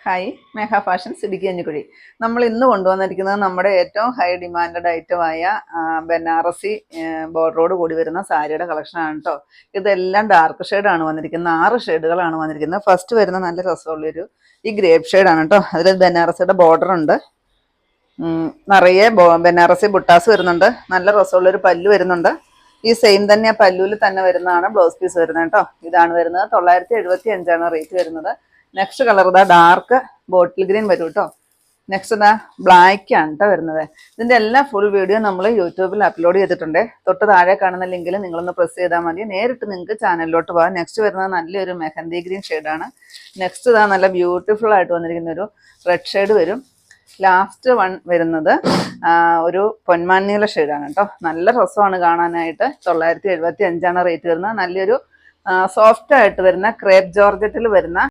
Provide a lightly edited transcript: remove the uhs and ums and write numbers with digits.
Hi മേഘ fashions Idukki അഞ്ഞിക്കുഴി. നമ്മൾ ഇന്ന് കൊണ്ടുവന്നിരിക്കുന്നത് നമ്മുടെ ഏറ്റവും ഹൈ ഡിമാൻഡഡ് ഐറ്റമായ ബനാറസി ബോർഡറോട് കൂടി വരുന്ന സാരിയുടെ കളക്ഷനാണ് കേട്ടോ. ഇതെല്ലാം ഡാർക്ക് ഷെയ്ഡാണ് വന്നിരിക്കുന്നത്. 6 ഷെയ്ഡുകളാണ് വന്നിരിക്കുന്നത്. ഫസ്റ്റ് വരുന്ന നല്ല രസമുള്ളൊരു ഈ ഗ്രേപ്പ് ഷെയ്ഡാണ് കേട്ടോ. അതിൽ ബനാറസിയുടെ ബോർഡർ ഉണ്ട്. നിറയെ ബനാറസി ബുട്ടാസ് വരുന്നുണ്ട്. നല്ല രസമുള്ളൊരു പല്ലു വരുന്നുണ്ട്. ഈ സെയിം തന്നെ ആ പല്ലുവിൽ തന്നെ വരുന്നതാണ് ബ്ലൗസ് പീസ് വരുന്നത് കേട്ടോ. ഇതാണ് വരുന്നത്. 975 റേറ്റ് വരുന്നത്. നെക്സ്റ്റ് കളർ ഇതാ ഡാർക്ക് ബോട്ടിൽ ഗ്രീൻ വരും കേട്ടോ. നെക്സ്റ്റ് ഇതാ ബ്ലാക്ക് ആണ് കേട്ടോ വരുന്നത്. ഇതിൻ്റെ എല്ലാ ഫുൾ വീഡിയോ നമ്മൾ യൂട്യൂബിൽ അപ്ലോഡ് ചെയ്തിട്ടുണ്ട്. തൊട്ട് താഴെ കാണുന്ന ലിങ്കിൽ നിങ്ങളൊന്ന് പ്രസ് ചെയ്താൽ മതി. നേരിട്ട് നിങ്ങൾക്ക് ചാനലിലോട്ട് പോകാം. നെക്സ്റ്റ് വരുന്നത് നല്ലൊരു മെഹന്തി ഗ്രീൻ ഷെയ്ഡാണ്. നെക്സ്റ്റ് ഇതാ നല്ല ബ്യൂട്ടിഫുൾ ആയിട്ട് വന്നിരിക്കുന്ന ഒരു റെഡ് ഷെയ്ഡ് വരും. ലാസ്റ്റ് വൺ വരുന്നത് ഒരു പൊന്മാനീല ഷെയ്ഡാണ് കേട്ടോ. നല്ല രസമാണ് കാണാനായിട്ട്. 975 റേറ്റ് വരുന്നത്. നല്ലൊരു സോഫ്റ്റ് ആയിട്ട് വരുന്ന ക്രേപ്പ് ജോർജറ്റിൽ വരുന്ന